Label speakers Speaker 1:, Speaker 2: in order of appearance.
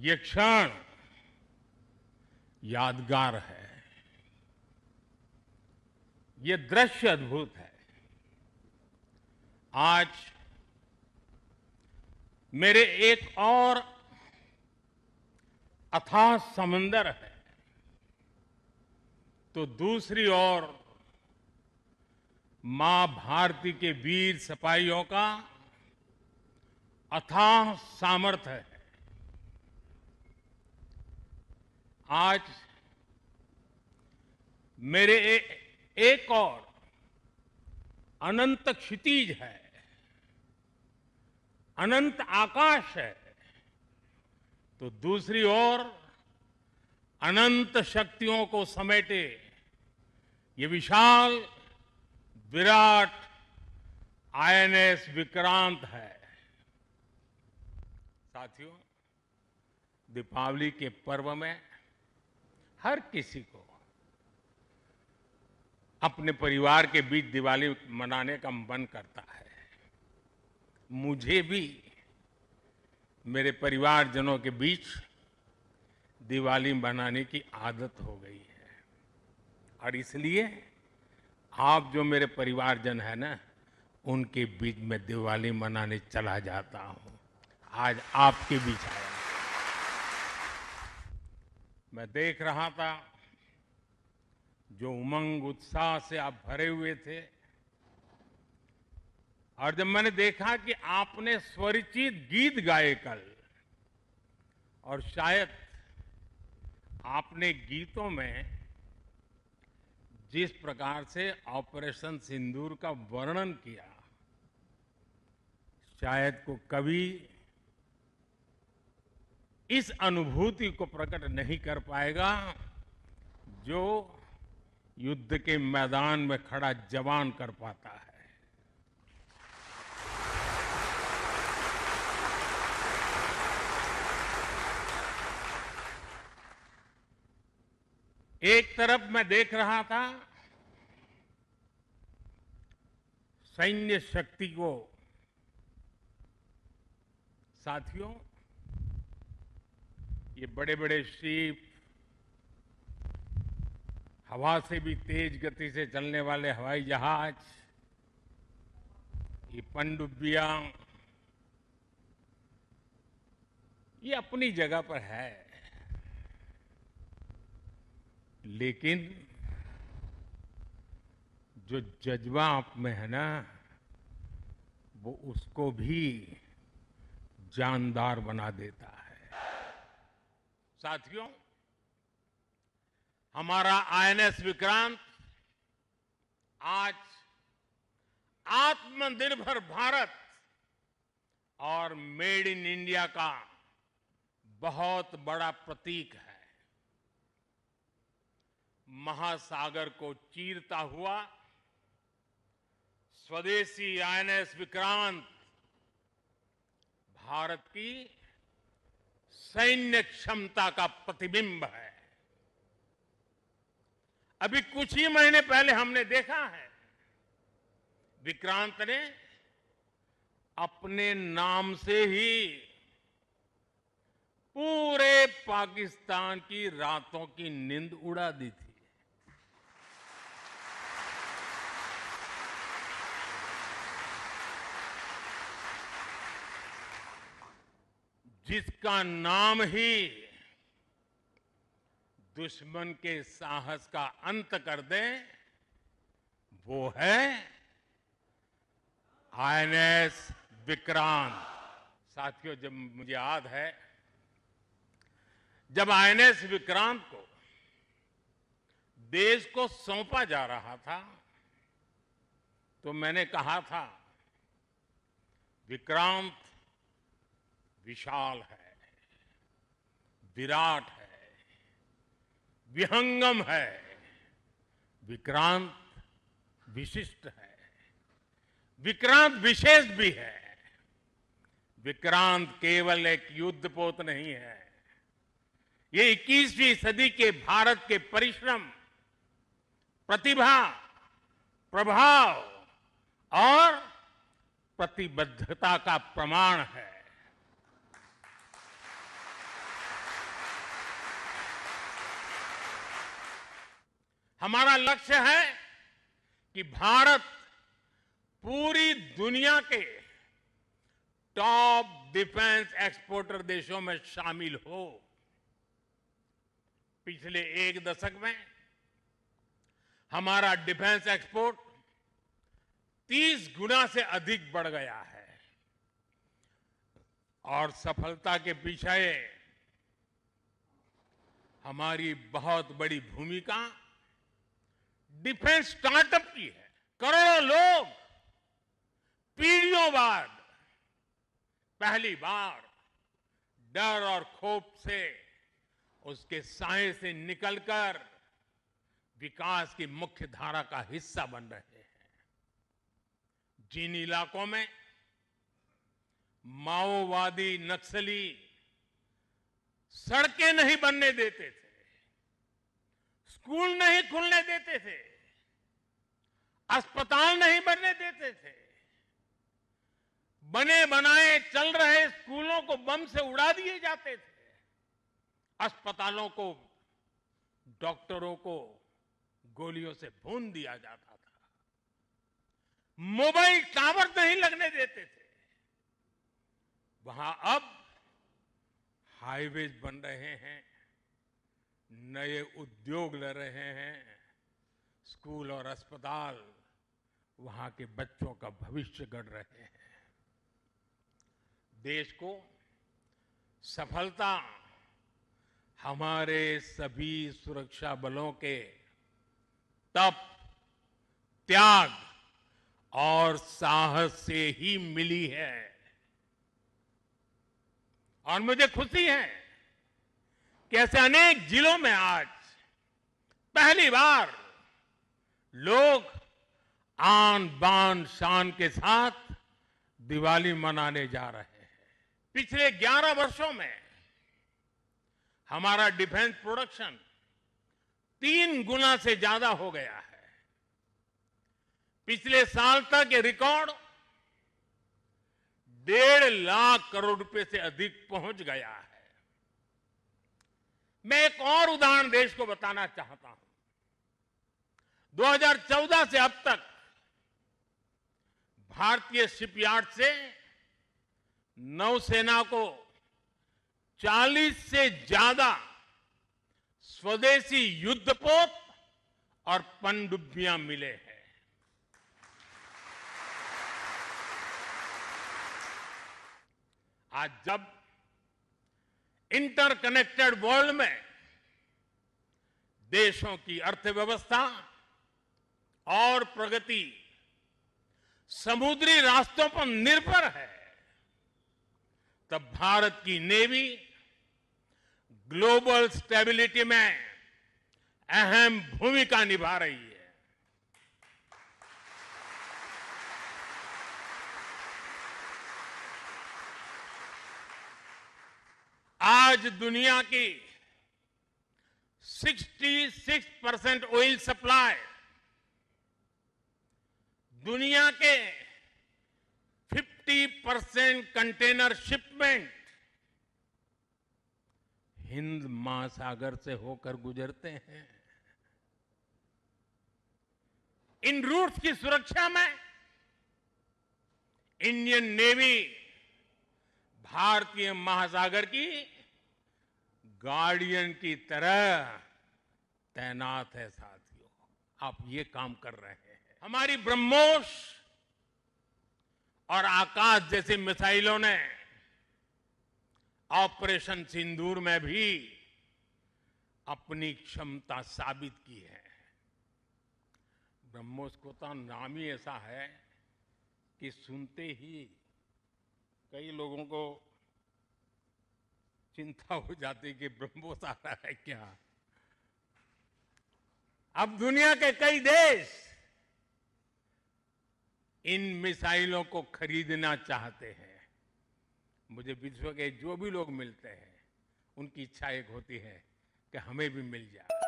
Speaker 1: ये क्षण यादगार है। ये दृश्य अद्भुत है। आज मेरे एक और अथाह समंदर है, तो दूसरी ओर मां भारती के वीर सिपाहियों का अथाह सामर्थ्य है। आज मेरे एक और अनंत क्षितिज है, अनंत आकाश है, तो दूसरी ओर अनंत शक्तियों को समेटे ये विशाल विराट आईएनएस विक्रांत है। साथियों, दीपावली के पर्व में हर किसी को अपने परिवार के बीच दिवाली मनाने का मन करता है। मुझे भी मेरे परिवारजनों के बीच दिवाली मनाने की आदत हो गई है, और इसलिए आप जो मेरे परिवारजन है ना, उनके बीच में दिवाली मनाने चला जाता हूं। आज आपके बीच आया। मैं देख रहा था जो उमंग उत्साह से आप भरे हुए थे, और जब मैंने देखा कि आपने स्वरचित गीत गाए कल, और शायद आपने गीतों में जिस प्रकार से ऑपरेशन सिंदूर का वर्णन किया, शायद को कवि इस अनुभूति को प्रकट नहीं कर पाएगा जो युद्ध के मैदान में खड़ा जवान कर पाता है। एक तरफ मैं देख रहा था सैन्य शक्ति को। साथियों, ये बड़े बड़े शिप, हवा से भी तेज गति से चलने वाले हवाई जहाज, ये पनडुब्बियां, ये अपनी जगह पर है, लेकिन जो जज्बा आप में है ना, वो उसको भी जानदार बना देता है। साथियों, हमारा आईएनएस विक्रांत आज आत्मनिर्भर भारत और मेड इन इंडिया का बहुत बड़ा प्रतीक है। महासागर को चीरता हुआ स्वदेशी आईएनएस विक्रांत भारत की सैन्य क्षमता का प्रतिबिंब है। अभी कुछ ही महीने पहले हमने देखा है, विक्रांत ने अपने नाम से ही पूरे पाकिस्तान की रातों की नींद उड़ा दी थी। जिसका नाम ही दुश्मन के साहस का अंत कर दे, वो है आईएनएस विक्रांत। साथियों, जब मुझे याद है, जब आईएनएस विक्रांत को देश को सौंपा जा रहा था, तो मैंने कहा था, विक्रांत विशाल है, विराट है, विहंगम है, विक्रांत विशिष्ट है, विक्रांत विशेष भी है। विक्रांत केवल एक युद्धपोत नहीं है, ये 21वीं सदी के भारत के परिश्रम, प्रतिभा, प्रभाव और प्रतिबद्धता का प्रमाण है। हमारा लक्ष्य है कि भारत पूरी दुनिया के टॉप डिफेंस एक्सपोर्टर देशों में शामिल हो। पिछले एक दशक में हमारा डिफेंस एक्सपोर्ट 30 गुना से अधिक बढ़ गया है और सफलता के पीछे हमारी बहुत बड़ी भूमिका डिफेंस स्टार्टअप की है। करोड़ों लोग पीढ़ियों बाद पहली बार डर और खौफ से उसके साए से निकलकर विकास की मुख्य धारा का हिस्सा बन रहे हैं। जिन इलाकों में माओवादी नक्सली सड़कें नहीं बनने देते थे, स्कूल नहीं खुलने देते थे, अस्पताल नहीं बनने देते थे, बने बनाए चल रहे स्कूलों को बम से उड़ा दिए जाते थे, अस्पतालों को डॉक्टरों को गोलियों से भून दिया जाता था, मोबाइल टावर नहीं लगने देते थे, वहां अब हाईवेज बन रहे हैं, नए उद्योग ले रहे हैं, स्कूल और अस्पताल वहां के बच्चों का भविष्य गढ़ रहे हैं। देश को सफलता हमारे सभी सुरक्षा बलों के तप, त्याग और साहस से ही मिली है। और मुझे खुशी है कि ऐसे अनेक जिलों में आज पहली बार लोग आन बान शान के साथ दिवाली मनाने जा रहे हैं। पिछले 11 वर्षों में हमारा डिफेंस प्रोडक्शन 3 गुना से ज्यादा हो गया है। पिछले साल तक ये रिकॉर्ड 1.5 लाख करोड़ रुपए से अधिक पहुंच गया है। मैं एक और उदाहरण देश को बताना चाहता हूं। 2014 से अब तक भारतीय शिपयार्ड से नौसेना को 40 से ज्यादा स्वदेशी युद्धपोत और पनडुब्बियां मिले हैं। आज जब इंटरकनेक्टेड वर्ल्ड में देशों की अर्थव्यवस्था और प्रगति समुद्री रास्तों पर निर्भर है, तब भारत की नेवी ग्लोबल स्टेबिलिटी में अहम भूमिका निभा रही है। आज दुनिया की 66% ऑयल सप्लाई, दुनिया के 50% कंटेनर शिपमेंट हिंद महासागर से होकर गुजरते हैं। इन रूट्स की सुरक्षा में इंडियन नेवी भारतीय महासागर की गार्डियन की तरह तैनात है। साथियों, आप ये काम कर रहे हैं। हमारी ब्रह्मोस और आकाश जैसी मिसाइलों ने ऑपरेशन सिंदूर में भी अपनी क्षमता साबित की है। ब्रह्मोस को तो नाम ही ऐसा है कि सुनते ही कई लोगों को चिंता हो जाती कि ब्रह्मोस आ रहा है क्या। अब दुनिया के कई देश इन मिसाइलों को खरीदना चाहते हैं। मुझे विश्व के जो भी लोग मिलते हैं उनकी इच्छा एक होती है कि हमें भी मिल जाए।